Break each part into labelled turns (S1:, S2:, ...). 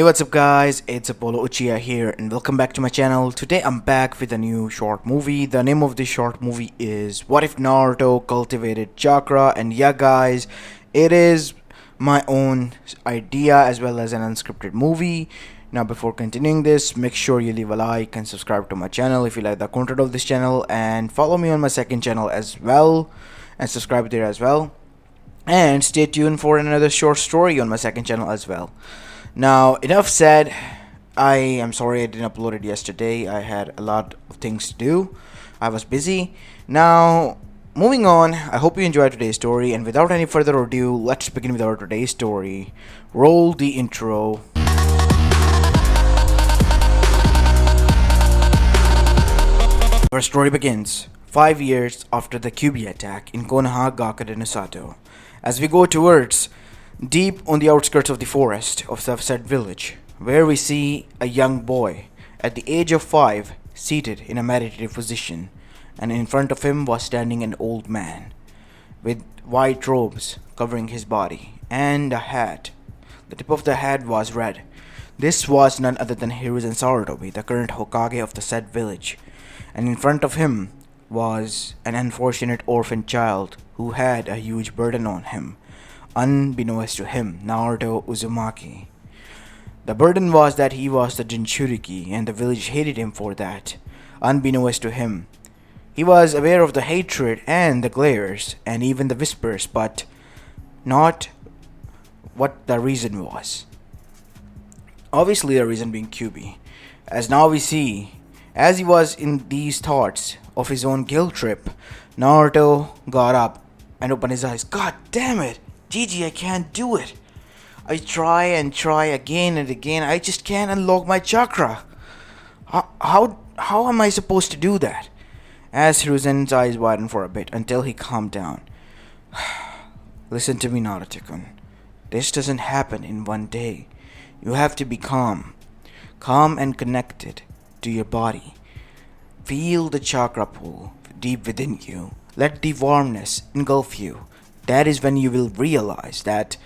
S1: Hey, what's up guys, it's Apollo Uchiha here and welcome back to my channel. Today I'm back with a new short movie. The name of this short movie is What If Naruto Cultivated Chakra, and yeah guys, it is my own idea as well as an unscripted movie. Now before continuing this, make sure you leave a like and subscribe to my channel if you like the content of this channel, and follow me on my second channel as well and subscribe there as well. And stay tuned for another short story on my second channel as well. Now, enough said. I am sorry I didn't upload it yesterday. I had a lot of things to do. I was busy. Now, moving on, I hope you enjoyed today's story. And without any further ado, let's begin with our today's story. Roll the intro. Our story begins 5 years after the Kyuubi attack in Konohagakure Nosato. As we go towards deep on the outskirts of the forest of the said village, where we see a young boy at the age of 5 seated in a meditative position, and in front of him was standing an old man with white robes covering his body and a hat. The tip of the hat was red. This was none other than Hiruzen Sarutobi, the current Hokage of the said village, and in front of him was an unfortunate orphan child who had a huge burden on him. Unbeknownst to him, Naruto Uzumaki. The burden was that he was the Jinchuriki, and the village hated him for that. Unbeknownst to him, he was aware of the hatred and the glares and even the whispers, but not what the reason was. Obviously, the reason being Kyuubi. As now we see, as he was in these thoughts of his own guilt trip, Naruto got up and opened his eyes. God damn it! Gigi, I can't do it. I try and try again and again. I just can't unlock my chakra. How am I supposed to do that? As Hiruzen's eyes widened for a bit until he calmed down. Listen to me, Naruto-kun. This doesn't happen in one day. You have to be calm. Calm and connected to your body. Feel the chakra pool deep within you. Let the warmness engulf you. That is when you will realize that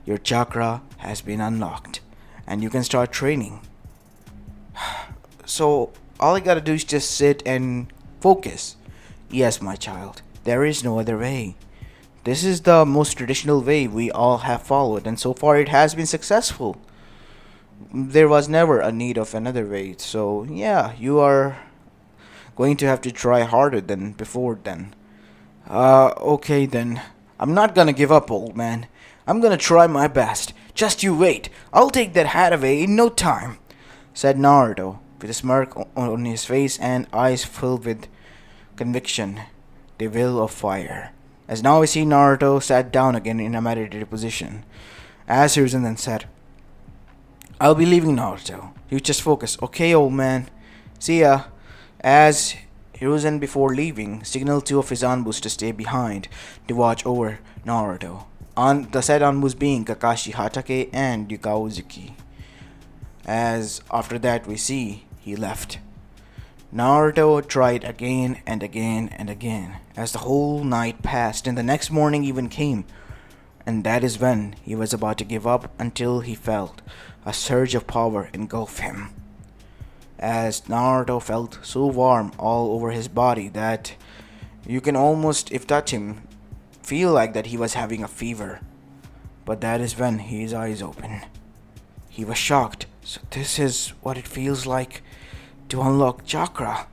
S1: your chakra has been unlocked and you can start training. So all I gotta do is just sit and focus. Yes, my child, there is no other way. This is the most traditional way we all have followed, and so far it has been successful. There was never a need of another way. So yeah, you are going to have to try harder than before then. Okay then. I'm not gonna give up, old man. I'm gonna try my best. Just you wait. I'll take that hat away in no time, said Naruto, with a smirk on his face and eyes filled with conviction, the will of fire. As now we see Naruto sat down again in a meditative position. As Hiruzen then said, I'll be leaving, Naruto. You just focus, okay, old man? See ya. As Hiruzen, before leaving, signaled two of his Anbus to stay behind to watch over Naruto. The said Anbus being Kakashi Hatake and Yukauzuki. As after that we see he left. Naruto tried again and again and again as the whole night passed and the next morning even came, and that is when he was about to give up until he felt a surge of power engulf him. As Naruto felt so warm all over his body that you can almost, if touch him, feel like that he was having a fever. But that is when his eyes opened. He was shocked. So this is what it feels like to unlock chakra.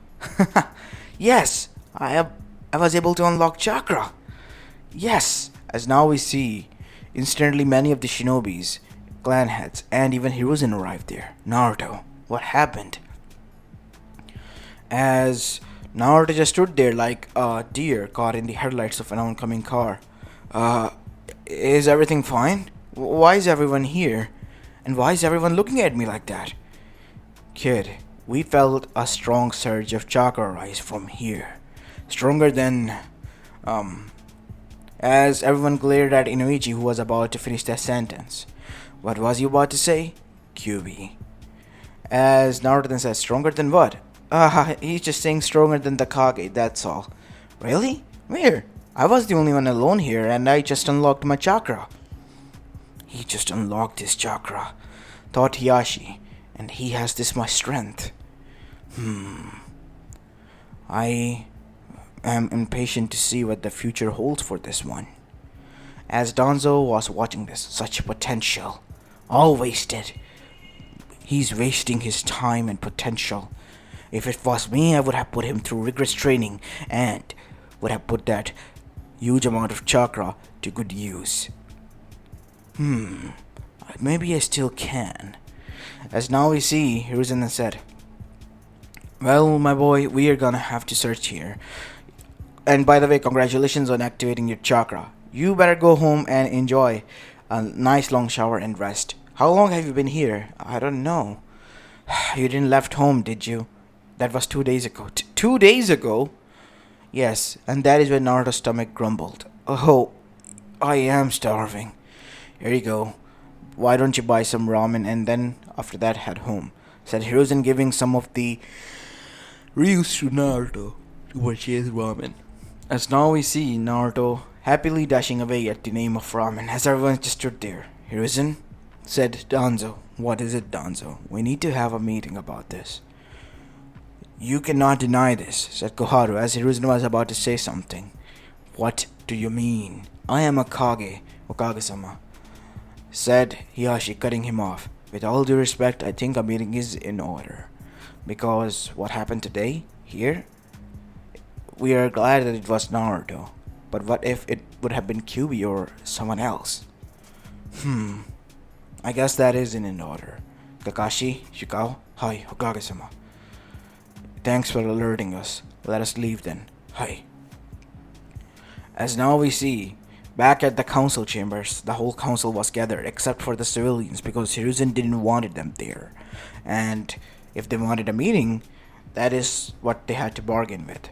S1: Yes, I was able to unlock chakra. Yes, as now we see, instantly many of the shinobis, clan heads, and even Hiruzen arrived there. Naruto, what happened? As Naruto just stood there like a deer caught in the headlights of an oncoming car. Is everything fine? Why is everyone here? And why is everyone looking at me like that? Kid, we felt a strong surge of chakra rise from here. Stronger than... As everyone glared at Inoichi, who was about to finish their sentence. What was he about to say? Kyuubi. As Naruto then said, stronger than what? He's just saying stronger than the Kage, that's all. Really? Where? I was the only one alone here and I just unlocked my chakra. He just unlocked his chakra. thought Hiyashi, and he has this much strength. I am impatient to see what the future holds for this one. As Danzo was watching this, such potential, all wasted. He's wasting his time and potential. If it was me, I would have put him through rigorous training and would have put that huge amount of chakra to good use. Maybe I still can. As now we see, Hiruzen said, "Well, my boy, we are gonna have to search here. And by the way, congratulations on activating your chakra. You better go home and enjoy a nice long shower and rest. How long have you been here? I don't know. You didn't left home, did you? That was 2 days ago. 2 days ago? Yes, and that is when Naruto's stomach grumbled. Oh, I am starving. Here you go. Why don't you buy some ramen and then after that head home?" said Hiruzen, giving some of the ryus to Naruto to purchase ramen. As now we see Naruto happily dashing away at the name of ramen as everyone just stood there. "Hiruzen," said Danzo. "What is it, Danzo? We need to have a meeting about this." "You cannot deny this," said Koharu as Hiruzen was about to say something. "What do you mean? I am a Okage-sama," said Hiyashi, cutting him off. "With all due respect, I think a meeting is in order. Because what happened today, here? We are glad that it was Naruto. But what if it would have been Kyuubi or someone else? I guess that is in order. Kakashi, Shikao, hi, Hokage-sama. Thanks for alerting us. Let us leave then. Hi." As now we see, back at the council chambers, the whole council was gathered except for the civilians because Hiruzen didn't want them there. And if they wanted a meeting, that is what they had to bargain with.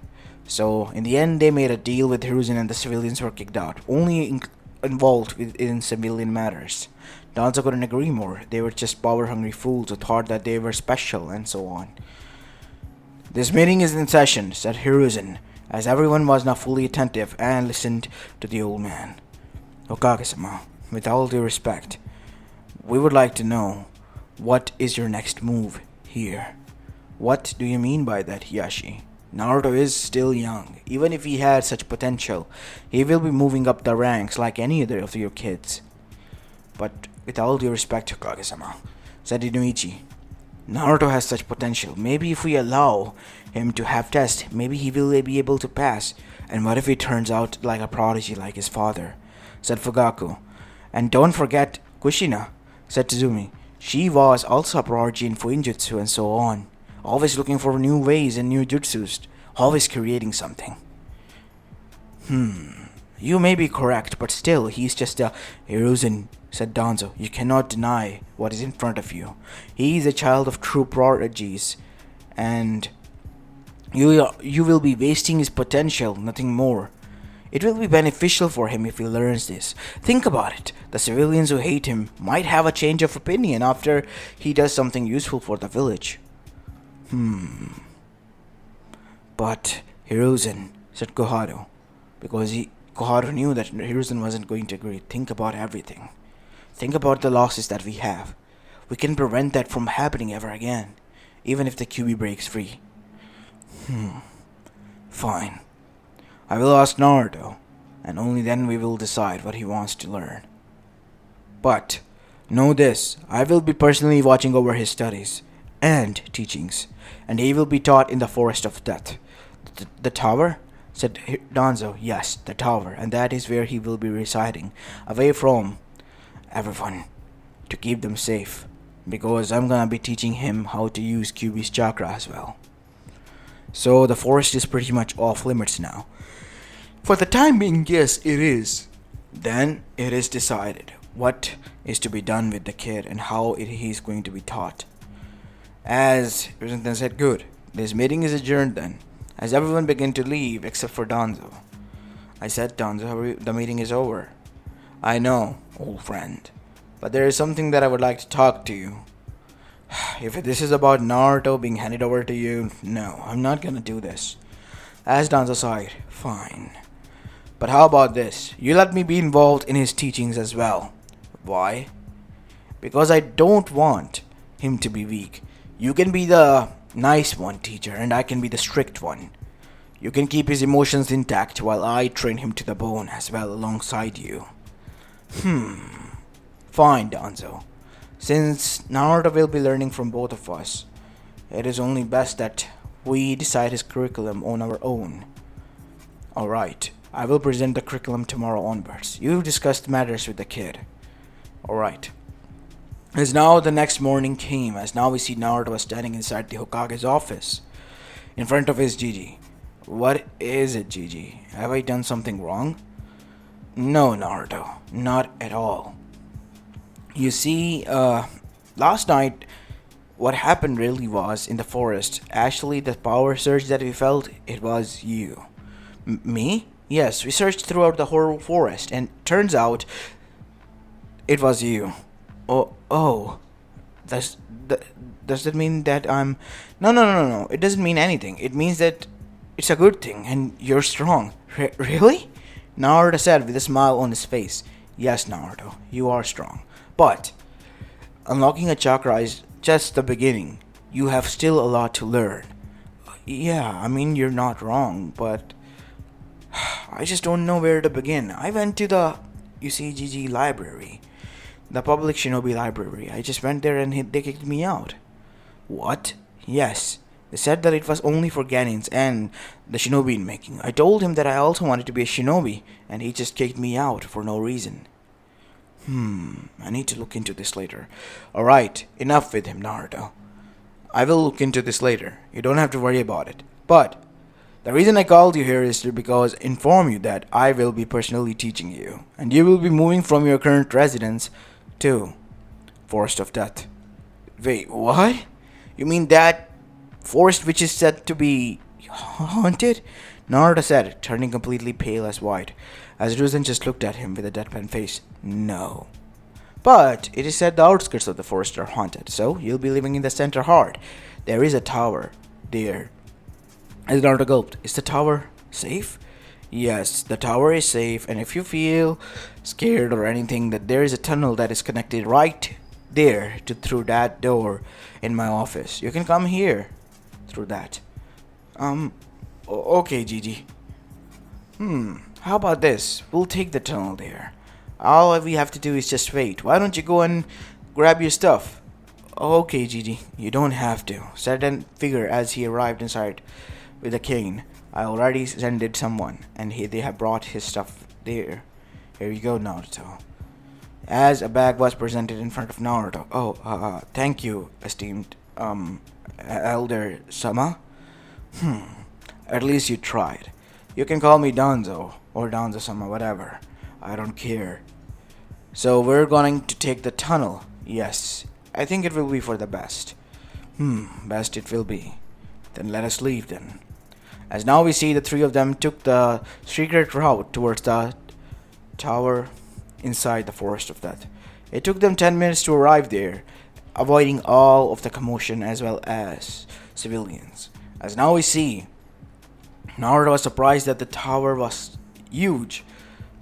S1: So in the end, they made a deal with Hiruzen and the civilians were kicked out, only involved in civilian matters. Danzo couldn't agree more. They were just power-hungry fools who thought that they were special and so on. "This meeting is in session," said Hiruzen, as everyone was now fully attentive and listened to the old man. "Hokage-sama, with all due respect, we would like to know, what is your next move here?" "What do you mean by that, Hiyashi? Naruto is still young. Even if he had such potential, he will be moving up the ranks like any other of your kids." "But with all due respect, Hokage-sama," said Inuichi, "Naruto has such potential. Maybe if we allow him to have tests, maybe he will be able to pass. And what if he turns out like a prodigy like his father?" said Fugaku. "And don't forget Kushina," said Tazumi. "She was also a prodigy in Fuinjutsu and so on. Always looking for new ways and new jutsus. Always creating something." "You may be correct, but still, he's just a..." "Hiruzen," said Danzo, "you cannot deny what is in front of you. He is a child of true prodigies, and you will be wasting his potential, nothing more. It will be beneficial for him if he learns this. Think about it. The civilians who hate him might have a change of opinion after he does something useful for the village." "But Hiruzen," said Koharu, because Koharu knew that Hiruzen wasn't going to agree. "Think about everything. Think about the losses that we have. We can prevent that from happening ever again, even if the Kyuubi breaks free." "Fine. I will ask Naruto, and only then we will decide what he wants to learn. But know this, I will be personally watching over his studies and teachings, and he will be taught in the Forest of Death." The tower?" said Danzo. "Yes, the tower, and that is where he will be residing, away from everyone, to keep them safe, because I'm gonna be teaching him how to use Kyuubi's chakra as well. So the forest is pretty much off limits now." "For the time being, yes, it is." "Then it is decided what is to be done with the kid and how he is going to be taught." As Rizenten said, "Good. This meeting is adjourned then," as everyone began to leave except for Danzo. "I said, Danzo, the meeting is over." "I know, old friend. But there is something that I would like to talk to you. If this is about Naruto being handed over to you, no, I'm not gonna do this." As Danzo sighed, "Fine. But how about this? You let me be involved in his teachings as well." "Why?" Because I don't want him to be weak. You can be the nice one, teacher, and I can be the strict one. You can keep his emotions intact while I train him to the bone as well alongside you. Fine, Danzo. Since Naruto will be learning from both of us, it is only best that we decide his curriculum on our own. Alright, I will present the curriculum tomorrow onwards. You discussed matters with the kid. Alright. As now the next morning came, as now we see Naruto was standing inside the Hokage's office, in front of his Gigi. What is it, Gigi? Have I done something wrong? No, Naruto, not at all. You see, last night, what happened really was in the forest. Actually, the power surge that we felt, it was you. Me? Yes, we searched throughout the whole forest, and turns out it was you. Oh. Does, does that mean that I'm... No. It doesn't mean anything. It means that it's a good thing, and you're strong. Really? Naruto said with a smile on his face. Yes, Naruto, you are strong. But unlocking a chakra is just the beginning. You have still a lot to learn. Yeah, I mean, you're not wrong, but I just don't know where to begin. I went to the UCGG library, the public shinobi library. I just went there and they kicked me out. What? Yes. They said that it was only for Ganins and the shinobi in making. I told him that I also wanted to be a shinobi, and he just kicked me out for no reason. I need to look into this later. Alright, enough with him, Naruto. I will look into this later. You don't have to worry about it. But the reason I called you here is to because inform you that I will be personally teaching you, and you will be moving from your current residence to Forest of Death. Wait, what? You mean that forest which is said to be haunted? Naruto said, turning completely pale as white, as Ruzan just looked at him with a deadpan face. No. But it is said the outskirts of the forest are haunted, so you'll be living in the center heart. There is a tower there. As Naruto gulped, is the tower safe? Yes, the tower is safe, and if you feel scared or anything, that there is a tunnel that is connected right there to through that door in my office. You can come here through that. Okay, Gigi. How about this? We'll take the tunnel there. All we have to do is just wait. Why don't you go and grab your stuff? Okay, Gigi, you don't have to, said that figure as he arrived inside with a cane. I already sent someone, and they have brought his stuff there. Here you go, Naruto. As a bag was presented in front of Naruto. Thank you, esteemed, Elder Sama. At least you tried. You can call me Danzo, or Danzo-sama, whatever. I don't care. So we're going to take the tunnel. Yes, I think it will be for the best. Best it will be. Then let us leave then. As now we see the three of them took the secret route towards the tower inside the Forest of Death. It took them 10 minutes to arrive there, avoiding all of the commotion as well as civilians. As now we see, Naruto was surprised that the tower was huge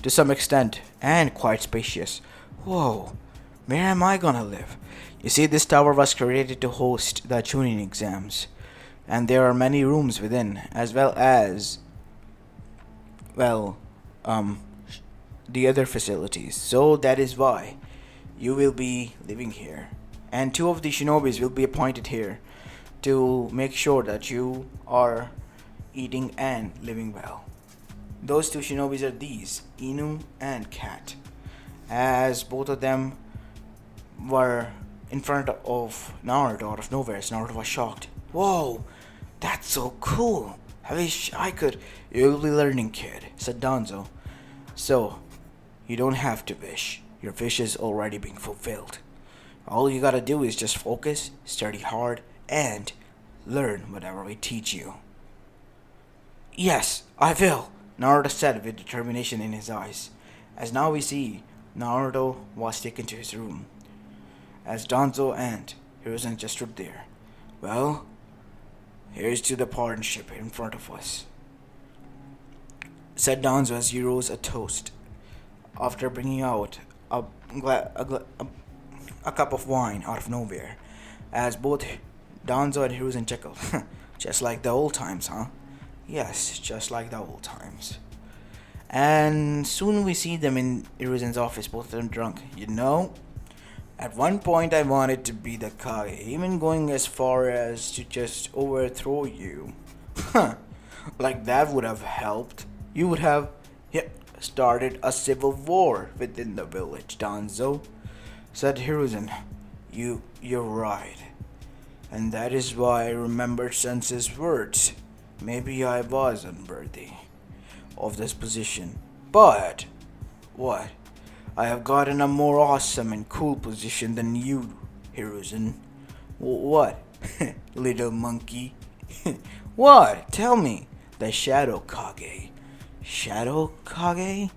S1: to some extent and quite spacious. Whoa, where am I gonna live? You see, this tower was created to host the tuning exams, and there are many rooms within, as well as, the other facilities. So that is why you will be living here. And two of the shinobis will be appointed here to make sure that you are eating and living well. Those two shinobis are these, Inu and Kat. As both of them were in front of Naruto out of nowhere, Naruto was shocked. Whoa, that's so cool. I wish I could. You'll be learning, kid, said Danzo. So, you don't have to wish. Your wish is already being fulfilled. All you gotta do is just focus, study hard, and learn whatever we teach you. Yes, I will, Naruto said with determination in his eyes. As now we see, Naruto was taken to his room, as Danzo and Hiruzen just stood there. Well, here's to the partnership in front of us, said Danzo as he rose a toast, after bringing out a a cup of wine out of nowhere, as both Danzo and Hiruzen chuckled. Just like the old times, huh? Yes, just like the old times. And soon we see them in Hiruzen's office, both of them drunk. At one point I wanted to be the Kage, even going as far as to just overthrow you. Huh, like that would have helped. You would have, yeah, started a civil war within the village, Danzo, said Hiruzen. You're right. And that is why I remembered Sensei's words. Maybe I was unworthy of this position. But, what? I have gotten a more awesome and cool position than you, Hiruzen. What? Little monkey. What? Tell me. The Shadow Kage. Shadow Kage?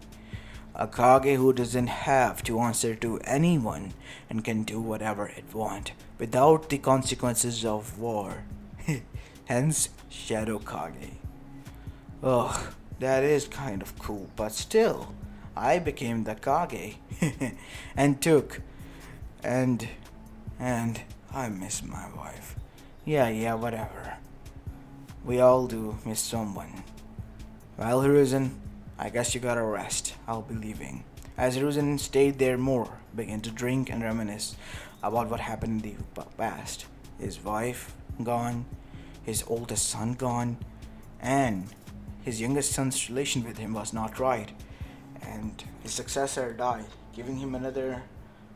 S1: A Kage who doesn't have to answer to anyone and can do whatever it wants without the consequences of war. Hence, Shadow Kage. Ugh, that is kind of cool, but still, I became the Kage and took and and I miss my wife. Yeah, whatever. We all do miss someone. Well, Hiruzen, I guess you gotta rest. I'll be leaving. As Hiruzen stayed there more, began to drink and reminisce about what happened in the past. His wife gone, his oldest son gone, and his youngest son's relation with him was not right, and his successor died, giving him another,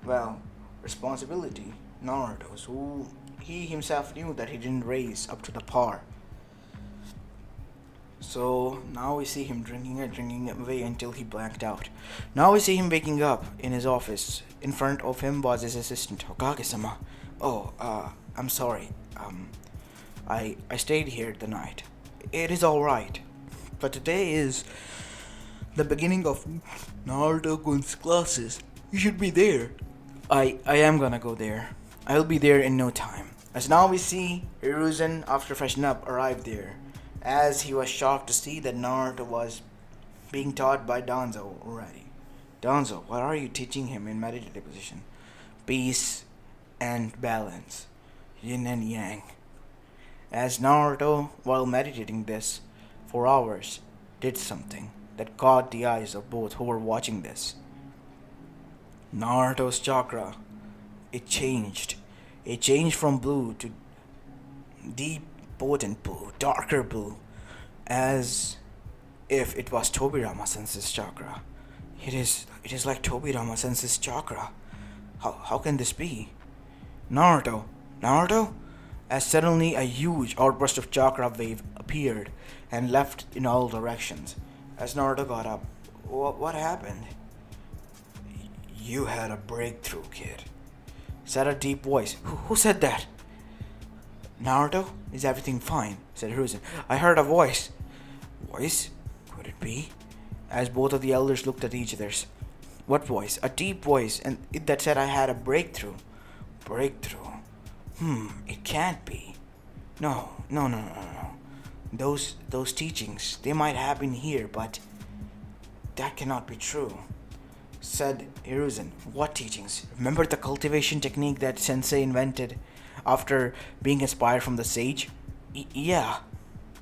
S1: well, responsibility, Naruto's, who he himself knew that he didn't raise up to the par. So now we see him drinking away until he blanked out. Now we see him waking up in his office. In front of him was his assistant, Hokage-sama. Oh, I'm sorry. I stayed here the night. It is alright. But today is the beginning of Naruto-kun's classes. You should be there. I am gonna go there. I'll be there in no time. As now we see Hiruzen, after freshening up, arrived there, as he was shocked to see that Naruto was being taught by Danzo already. Danzo, what are you teaching him in meditative position? Peace and balance, yin and yang. As Naruto, while meditating this for hours, did something that caught the eyes of both who were watching this. Naruto's chakra, it changed. It changed from blue to deep potent blue, darker blue, as if it was Tobirama Sensei's chakra. It is like Tobirama Sensei's chakra. How can this be? Naruto? As suddenly a huge outburst of chakra wave appeared and left in all directions. As Naruto got up, what happened? You had a breakthrough, kid, said a deep voice. Who said that? Naruto, is everything fine? Said Hiruzen. I heard a voice. Voice? Could it be? As both of the elders looked at each other. What voice? A deep voice, and that said I had a breakthrough. Breakthrough? It can't be. No. Those teachings, they might have been here, but that cannot be true. Said Hiruzen. What teachings? Remember the cultivation technique that Sensei invented after being inspired from the sage? Yeah.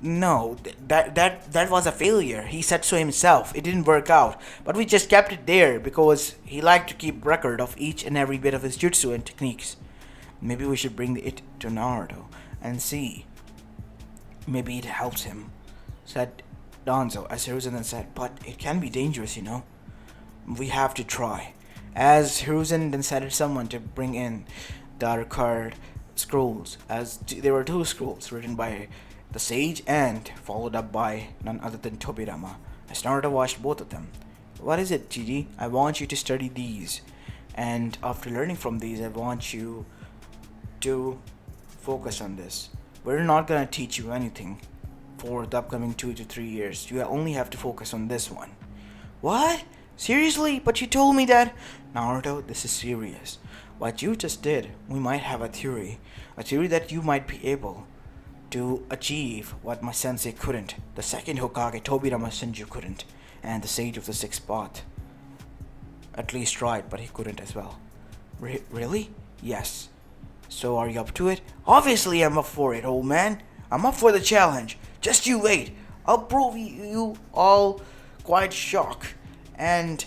S1: No, that was a failure. He said so himself. It didn't work out. But we just kept it there because he liked to keep record of each and every bit of his jutsu and techniques. Maybe we should bring it to Naruto and see. Maybe it helps him, said Danzo, as Hiruzen then said, but it can be dangerous, you know. We have to try. As Hiruzen then said someone to bring in the required scrolls, as there were two scrolls written by the sage and followed up by none other than Tobirama. As Naruto watched both of them. What is it, Gigi? I want you to study these, and after learning from these, I want you to focus on this. We're not gonna teach you anything for the upcoming 2 to 3 years. You only have to focus on this one. What? Seriously? But you told me that. Naruto, this is serious. What you just did, we might have a theory that you might be able to achieve what my sensei couldn't, the second Hokage Tobirama Senju couldn't, and the Sage of the Sixth Path at least tried, but he couldn't as well. Really? Yes. So are you up to it? Obviously I'm up for it, old man. I'm up for the challenge. Just you wait. I'll prove you all quite shocked. And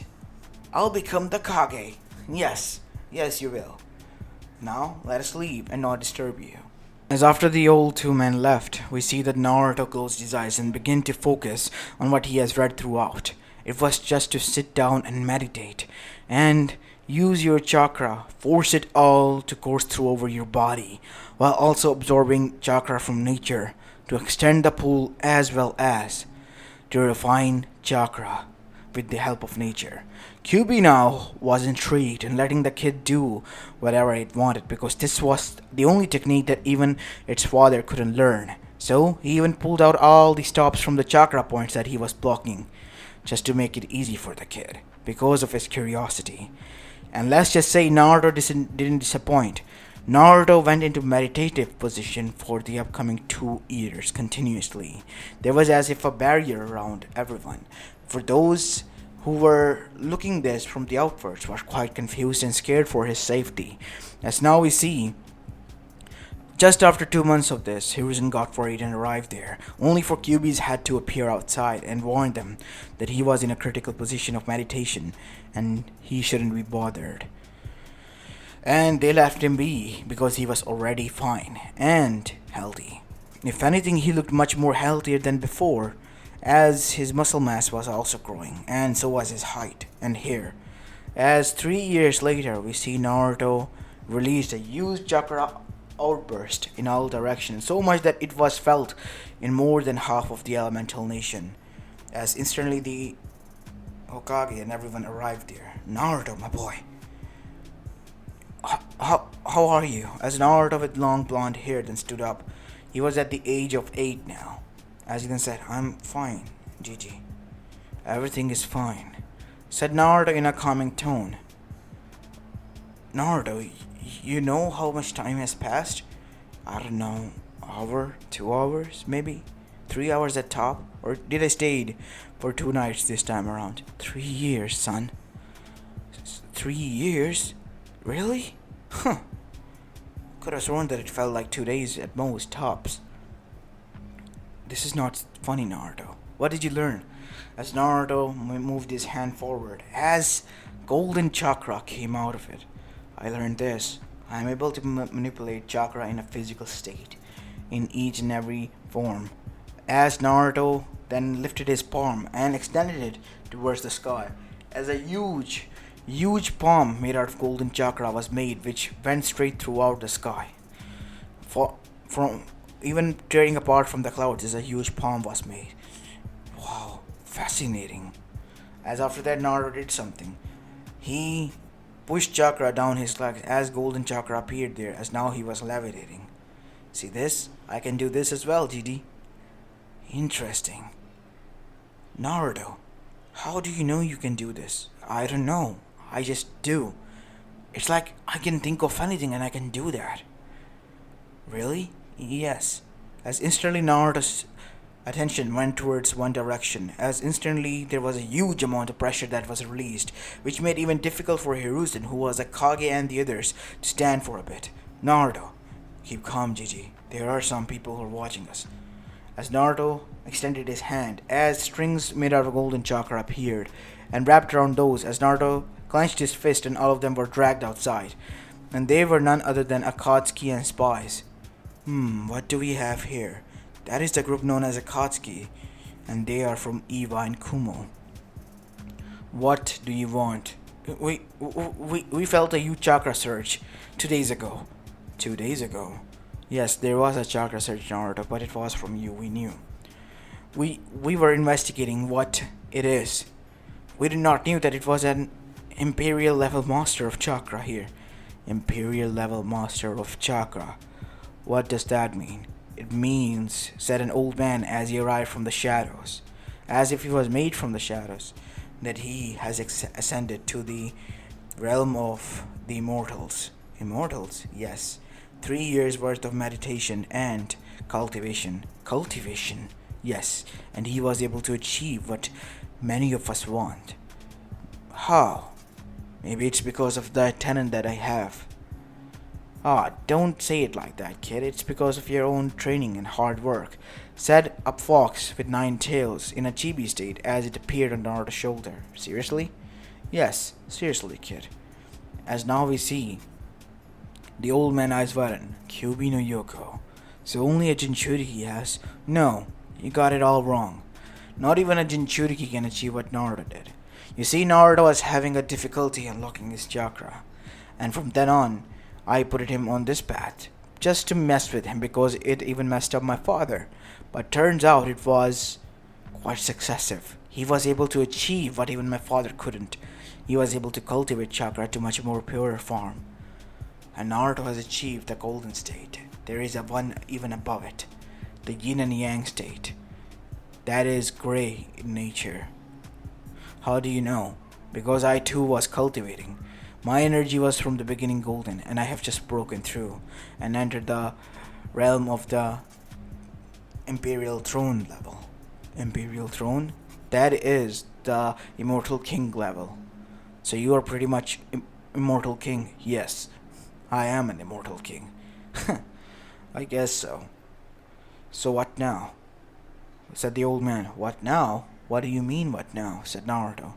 S1: I'll become the Kage. Yes. Yes, you will. Now, let us leave and not disturb you. As after the old two men left, we see that Naruto closed his eyes and begin to focus on what he has read throughout. It was just to sit down and meditate and use your chakra, force it all to course through over your body, while also absorbing chakra from nature to extend the pool as well as to refine chakra with the help of nature. QB now was intrigued and letting the kid do whatever it wanted because this was the only technique that even its father couldn't learn. So he even pulled out all the stops from the chakra points that he was blocking just to make it easy for the kid because of his curiosity. And let's just say Naruto didn't disappoint. Naruto went into meditative position for the upcoming 2 years continuously. There was as if a barrier around everyone. For those who were looking this from the outwards were quite confused and scared for his safety. As now we see, just after 2 months of this, Hiruzen got worried and arrived there, only for Kyuubi's had to appear outside and warn them that he was in a critical position of meditation and he shouldn't be bothered. And they left him be because he was already fine and healthy. If anything, he looked much more healthier than before, as his muscle mass was also growing, and so was his height and hair. As 3 years later, we see Naruto released a huge chakra outburst in all directions, so much that it was felt in more than half of the elemental nation. As instantly the Hokage and everyone arrived there. Naruto, my boy. How are you? As Naruto with long blonde hair then stood up. He was at the age of 8 now. As he then said, I'm fine, Gigi. Everything is fine, said Naruto in a calming tone. Naruto, you know how much time has passed? I don't know, hour, 2 hours, maybe 3 hours at top? Or did I stay for 2 nights this time around? 3 years, son. 3 years? Really? Huh. Could have sworn that it felt like 2 days at most, tops. This is not funny, Naruto. What did you learn? As Naruto moved his hand forward, as golden chakra came out of it. I learned this. I am able to manipulate chakra in a physical state, in each and every form. As Naruto then lifted his palm and extended it towards the sky, as a huge palm made out of golden chakra was made, which went straight throughout the sky. From even tearing apart from the clouds, as a huge palm was made. Wow, fascinating. As after that, Naruto did something. He pushed chakra down his legs as golden chakra appeared there, as now he was levitating. See this? I can do this as well, GD. Interesting. Naruto, how do you know you can do this? I don't know. I just do. It's like I can think of anything and I can do that. Really? Yes. As instantly Naruto's attention went towards one direction, as instantly there was a huge amount of pressure that was released, which made it even difficult for Hiruzen, who was a Kage, and the others to stand for a bit. Naruto, keep calm, Gigi. There are some people who are watching us. As Naruto extended his hand, as strings made out of golden chakra appeared and wrapped around those, as Naruto clenched his fist and all of them were dragged outside. And they were none other than Akatsuki and spies. What do we have here? That is the group known as Akatsuki, and they are from Eva and Kumo. What do you want? We felt a huge chakra surge 2 days ago. 2 days ago? Yes, there was a chakra surge, Naruto, but it was from you, we knew. We were investigating what it is. We did not knew that it was an Imperial level master of chakra here. Imperial level master of chakra. What does that mean? It means, said an old man as he arrived from the shadows, as if he was made from the shadows, that he has ascended to the realm of the immortals. Immortals? Yes. 3 years worth of meditation and cultivation. Cultivation? Yes. And he was able to achieve what many of us want. How? Maybe it's because of the talent that I have. Ah, don't say it like that, kid. It's because of your own training and hard work, said a fox with 9 tails in a chibi state as it appeared on Naruto's shoulder. Seriously? Yes, seriously, kid. As now we see, the old man eyes widen. Kyubi no Yoko. So only a Jinchuriki has? No, you got it all wrong. Not even a Jinchuriki can achieve what Naruto did. You see, Naruto was having a difficulty unlocking his chakra. And from then on, I put him on this path. Just to mess with him because it even messed up my father. But turns out it was quite successive. He was able to achieve what even my father couldn't. He was able to cultivate chakra to much more purer form. And Naruto has achieved the golden state. There is a one even above it. The yin and yang state. That is grey in nature. How do you know? Because I too was cultivating. My energy was from the beginning golden, and I have just broken through and entered the realm of the Imperial Throne level. Imperial Throne? That is the Immortal King level. So you are pretty much Immortal King. Yes, I am an Immortal King. I guess so. So what now? Said the old man. What now? What do you mean, what now? Said Naruto.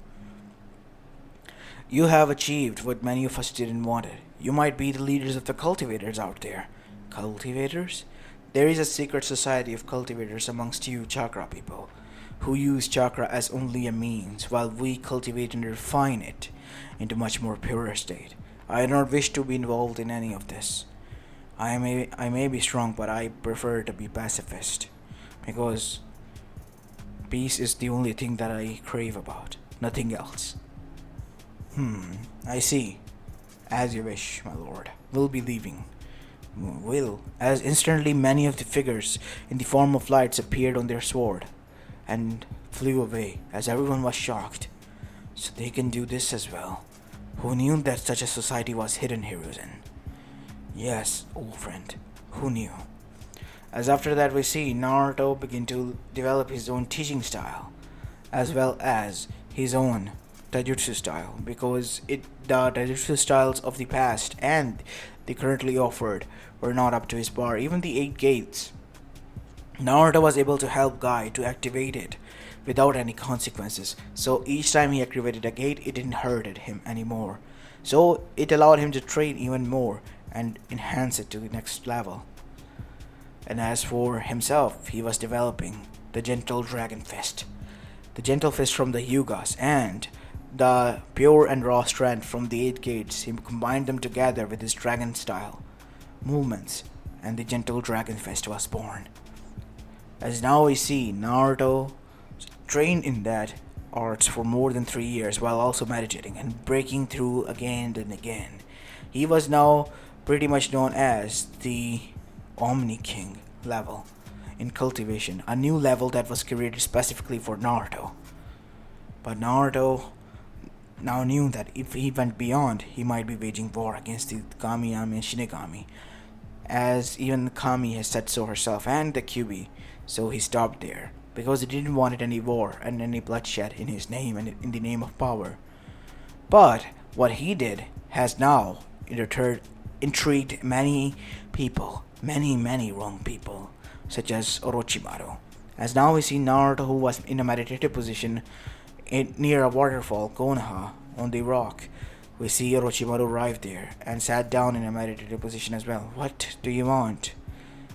S1: You have achieved what many of us didn't want it. You might be the leaders of the cultivators out there. Cultivators? There is a secret society of cultivators amongst you chakra people, who use chakra as only a means, while we cultivate and refine it into much more purer state. I do not wish to be involved in any of this. I may be strong, but I prefer to be pacifist, because peace is the only thing that I crave about, nothing else. I see. As you wish, my lord. We'll be leaving. Will, as instantly many of the figures in the form of lights appeared on their sword and flew away, as everyone was shocked. So they can do this as well. Who knew that such a society was hidden, Hiruzen? Yes, old friend. Who knew? As after that we see Naruto begin to develop his own teaching style, as well as his own taijutsu style, because the taijutsu styles of the past and the currently offered were not up to his bar. Even the 8 gates, Naruto was able to help Guy to activate it without any consequences. So each time he activated a gate, it didn't hurt him anymore. So it allowed him to train even more and enhance it to the next level. And as for himself, he was developing the gentle dragon fist. The gentle fist from the Hyugas and the pure and raw strength from the 8 gates. He combined them together with his dragon style movements, and the gentle dragon fist was born. As now we see, Naruto trained in that arts for more than 3 years while also meditating and breaking through again and again. He was now pretty much known as the Omni King level in cultivation, a new level that was created specifically for Naruto. But Naruto now knew that if he went beyond, he might be waging war against the Kamiyami and Shinigami, as even Kami has said so herself and the Kyuubi. So he stopped there because he didn't want any war and any bloodshed in his name and in the name of power. But what he did has now intrigued many people, many wrong people, such as Orochimaru. As now we see Naruto, who was in a meditative position near a waterfall, Konoha, on the rock. We see Orochimaru arrive there and sat down in a meditative position as well. What do you want?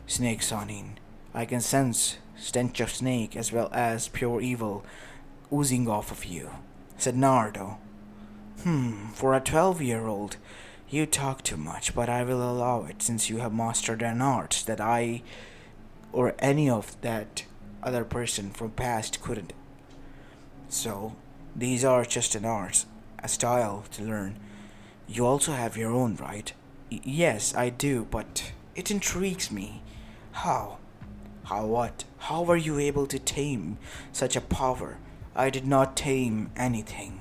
S1: Snake Sanin. I can sense stench of snake as well as pure evil oozing off of you, said Naruto. For a 12-year-old, you talk too much, but I will allow it since you have mastered an art that I or any of that other person from past couldn't. So, these are just an art, a style to learn. You also have your own, right? Yes, I do, but it intrigues me. How? How what? How were you able to tame such a power? I did not tame anything.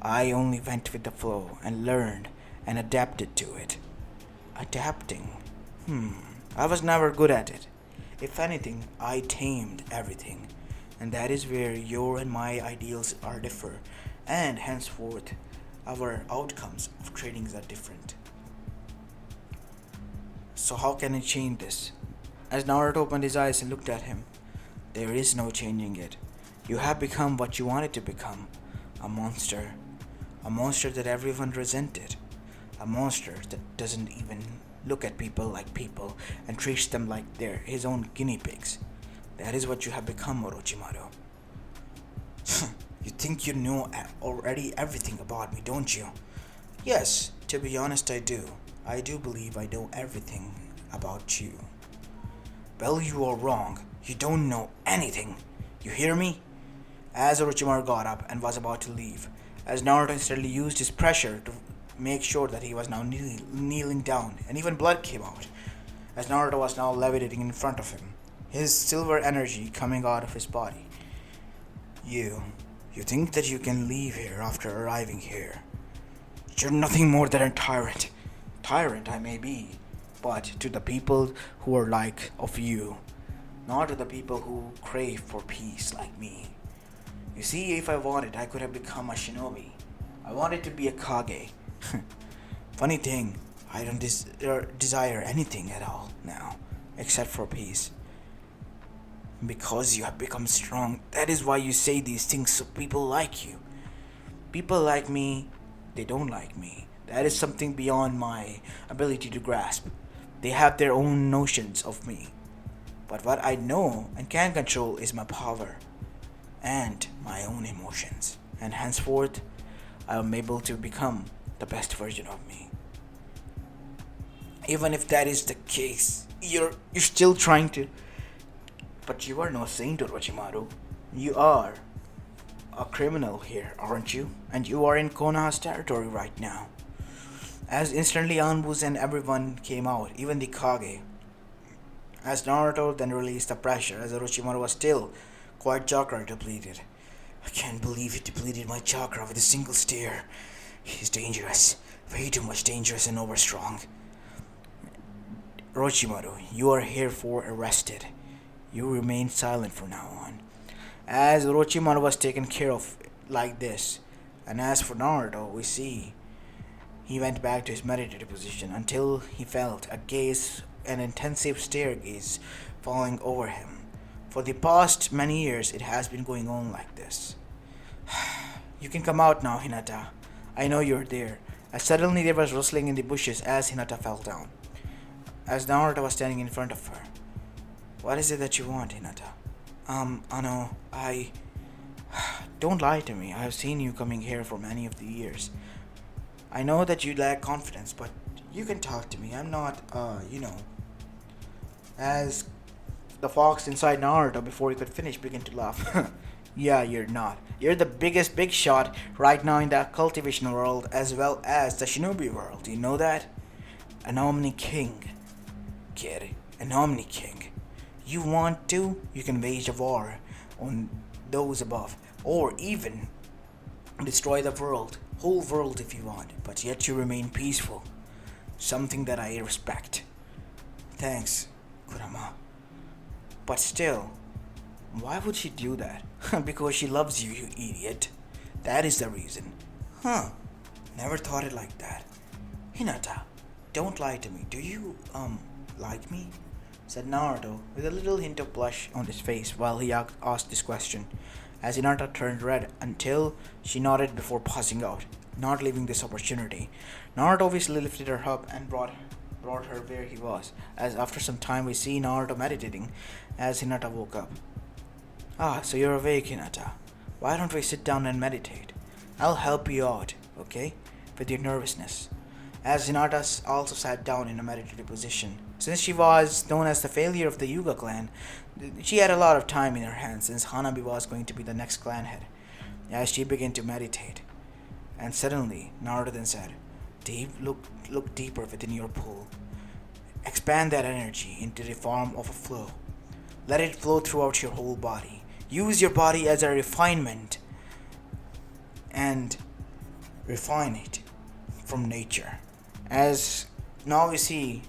S1: I only went with the flow and learned and adapted to it. Adapting? I was never good at it. If anything, I tamed everything. And that is where your and my ideals are differ, and henceforth our outcomes of trainings are different. So how can I change this? As Naruto opened his eyes and looked at him, there is no changing it. You have become what you wanted to become. A monster. A monster that everyone resented. A monster that doesn't even look at people like people and treats them like they're his own guinea pigs. That is what you have become, Orochimaru. You think you know already everything about me, don't you? Yes, to be honest, I do. I do believe I know everything about you. Well, you are wrong. You don't know anything. You hear me? As Orochimaru got up and was about to leave, as Naruto instantly used his pressure to make sure that he was now kneeling down, and even blood came out, as Naruto was now levitating in front of him, his silver energy coming out of his body. You think that you can leave here after arriving here. You're nothing more than a tyrant. Tyrant I may be, but to the people who are like of you, not to the people who crave for peace like me. You see, if I wanted, I could have become a shinobi. I wanted to be a Kage. Funny thing, I don't desire anything at all now, except for peace. Because you have become strong, that is why you say these things so people like you. People like me, they don't like me. That is something beyond my ability to grasp. They have their own notions of me. But what I know and can control is my power and my own emotions. And henceforth, I am able to become the best version of me. Even if that is the case, you're still trying to. But you are no saint, Orochimaru. You are a criminal here, aren't you? And you are in Konoha's territory right now. As instantly Anbus and everyone came out, even the Kage. As Naruto then released the pressure, as Orochimaru was still quite chakra depleted. I can't believe he depleted my chakra with a single stare. He's dangerous. Way too much dangerous and overstrong. Orochimaru, you are herefore arrested. You remain silent from now on. As Orochimaru was taken care of like this, and as for Naruto, we see he went back to his meditative position until he felt a gaze, an intensive stare gaze, falling over him. For the past many years, it has been going on like this. You can come out now, Hinata. I know you're there. As suddenly there was rustling in the bushes as Hinata fell down, as Naruto was standing in front of her. What is it that you want, Hinata? Ano, I... Don't lie to me. I have seen you coming here for many of the years. I know that you lack confidence, but you can talk to me. I'm not, As the fox inside Naruto, before he could finish, began to laugh. Yeah, you're not. You're the biggest big shot right now in the cultivation world as well as the shinobi world. You know that? An Omni King. Kid, an Omni King. You want to, you can wage a war on those above, or even destroy the whole world if you want, but yet you remain peaceful. Something that I respect. Thanks, Kurama. But still, why would she do that? Because she loves you, you idiot. That is the reason. Huh. Never thought it like that. Hinata, don't lie to me. Do you, like me? Said Naruto, with a little hint of blush on his face while he asked this question, as Hinata turned red until she nodded before passing out, not leaving this opportunity. Naruto obviously lifted her up and brought her where he was, as after some time we see Naruto meditating as Hinata woke up. Ah, so you're awake, Hinata. Why don't we sit down and meditate? I'll help you out, okay? With your nervousness. As Hinata also sat down in a meditative position. Since she was known as the failure of the Yuga clan, she had a lot of time in her hands since Hanabi was going to be the next clan head. As she began to meditate. And suddenly, Naruto then said, Look deeper within your pool. Expand that energy into the form of a flow. Let it flow throughout your whole body. Use your body as a refinement and refine it from nature. As now we see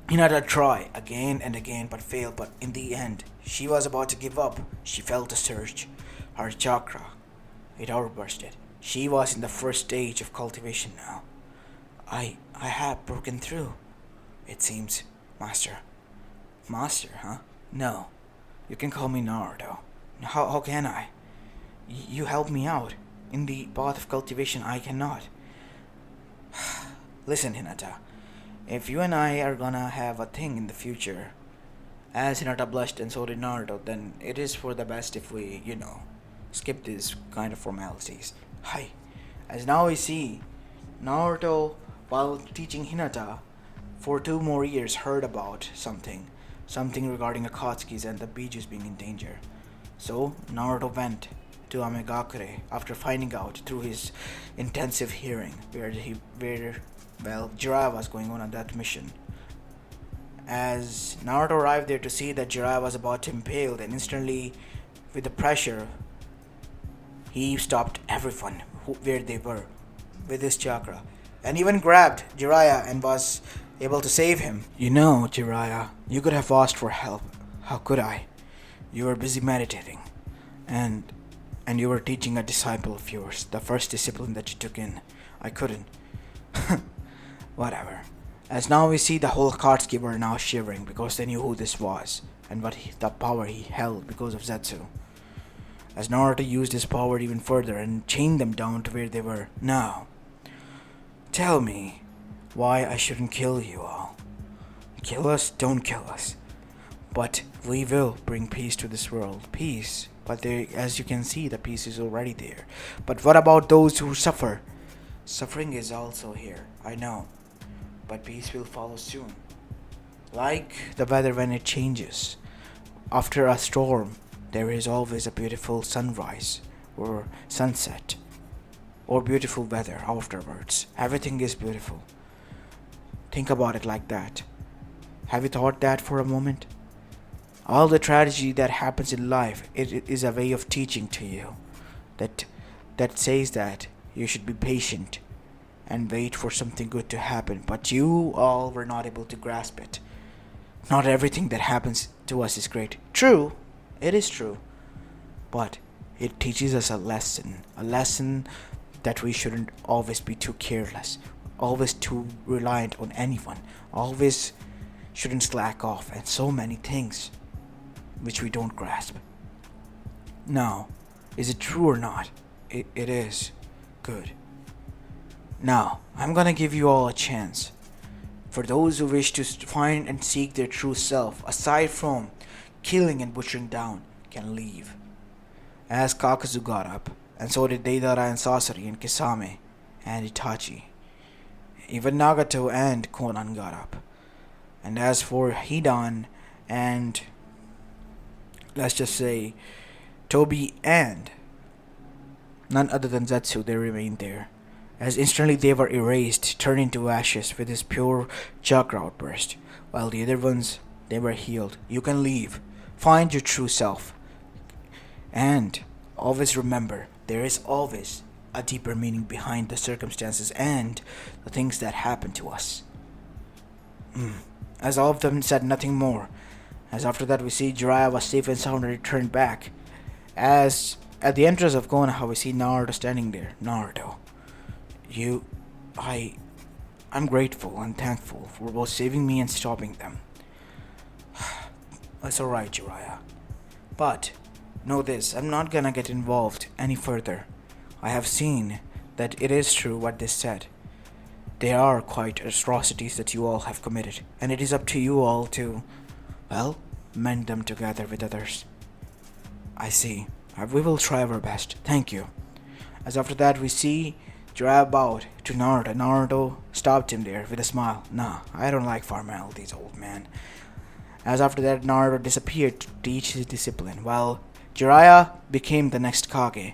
S1: Hinata try again and again but failed, but in the end she was about to give up. She felt a surge. Her chakra, it outbursted. She was in the first stage of cultivation now. I have broken through, it seems, Master. Master, huh? No. You can call me Naruto. How can I? You help me out. In the path of cultivation, I cannot. Listen, Hinata. If you and I are gonna have a thing in the future, as Hinata blushed and so did Naruto, then it is for the best if we, skip these kind of formalities. Hi. As now we see, Naruto, while teaching Hinata, for 2 more years heard about something regarding Akatsuki's and the Bijus being in danger. So Naruto went to Amegakure after finding out through his intensive hearing where Jiraiya was going on that mission. As Naruto arrived there to see that Jiraiya was about to impale, then instantly, with the pressure, he stopped everyone where they were with his chakra, and even grabbed Jiraiya and was able to save him. You know, Jiraiya, you could have asked for help. How could I? You were busy meditating, and you were teaching a disciple of yours, the first discipline that you took in. I couldn't. Whatever. As now we see the whole Akatsuki were now shivering because they knew who this was and the power he held because of Zetsu. As Naruto used his power even further and chained them down to where they were. Now, tell me why I shouldn't kill you all. Kill us, don't kill us. But we will bring peace to this world. Peace. But as you can see, the peace is already there. But what about those who suffer? Suffering is also here, I know. But peace will follow soon. Like the weather when it changes. After a storm, there is always a beautiful sunrise or sunset or beautiful weather afterwards. Everything is beautiful. Think about it like that. Have you thought that for a moment? All the tragedy that happens in life, it is a way of teaching to you that says that you should be patient and wait for something good to happen, but you all were not able to grasp it. Not everything that happens to us is great. True, it is true, but it teaches us a lesson that we shouldn't always be too careless, always too reliant on anyone, always shouldn't slack off, and so many things which we don't grasp. Now, is it true or not? It is. Good. Now, I'm gonna give you all a chance. For those who wish to find and seek their true self, aside from killing and butchering down, can leave. As Kakazu got up, and so did Deidara and Sasori and Kisame and Itachi. Even Nagato and Konan got up. And as for Hidan and, let's just say, Tobi and none other than Zetsu, they remained there. As instantly they were erased, turned into ashes with his pure chakra outburst, while the other ones, they were healed. You can leave. Find your true self. And always remember, there is always a deeper meaning behind the circumstances and the things that happen to us. As all of them said nothing more, as after that we see Jiraiya was safe and sound and returned back. As at the entrance of Konoha we see Naruto standing there. Naruto, I'm grateful and thankful for both saving me and stopping them. That's alright, Jiraiya. But know this, I'm not gonna get involved any further. I have seen that it is true what they said. There are quite atrocities that you all have committed, and it is up to you all to, well, mend them together with others. I see. We will try our best. Thank you. As after that we see Jiraiya bowed to Naruto. Naruto stopped him there with a smile. Nah, I don't like formalities, old man. As after that Naruto disappeared to teach his discipline, while Jiraiya became the next Kage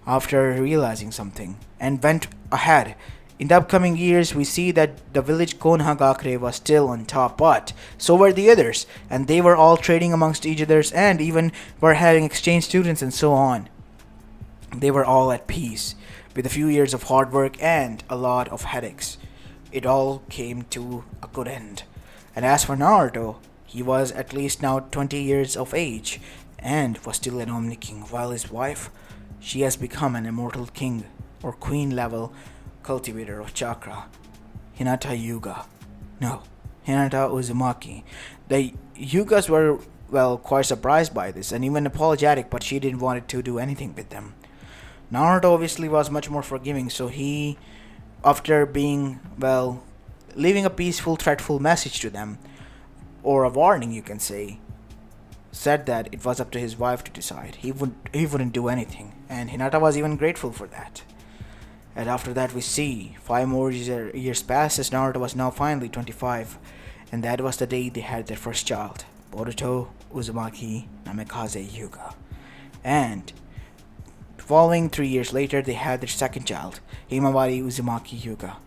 S1: after realizing something and went ahead. In the upcoming years, we see that the village Konohagakure was still on top, but so were the others, and they were all trading amongst each others and even were having exchange students and so on. They were all at peace. With a few years of hard work and a lot of headaches, it all came to a good end. And as for Naruto, he was at least now 20 years of age and was still an Omni King, while his wife, she has become an immortal king or queen level cultivator of chakra. Hinata Yuga. No, Hinata Uzumaki. The Yugas were, well, quite surprised by this and even apologetic, but she didn't want to do anything with them. Naruto obviously was much more forgiving, so he, after being, well, leaving a peaceful, threatful message to them, or a warning you can say, said that it was up to his wife to decide. He wouldn't do anything, and Hinata was even grateful for that. And after that, we see 5 more years passed as Naruto was now finally 25, and that was the day they had their first child, Boruto Uzumaki Namikaze Yuga. And following 3 years later, they had their second child, Himawari Uzumaki Yuga.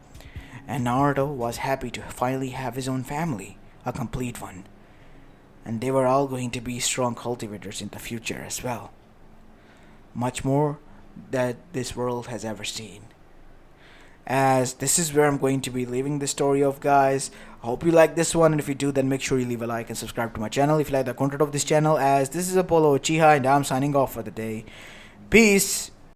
S1: And Naruto was happy to finally have his own family, a complete one. And they were all going to be strong cultivators in the future as well. Much more that this world has ever seen. As this is where I'm going to be leaving the story of, guys. I hope you like this one, and if you do, then make sure you leave a like and subscribe to my channel if you like the content of this channel. As this is Apollo Uchiha, and I'm signing off for the day. Peace.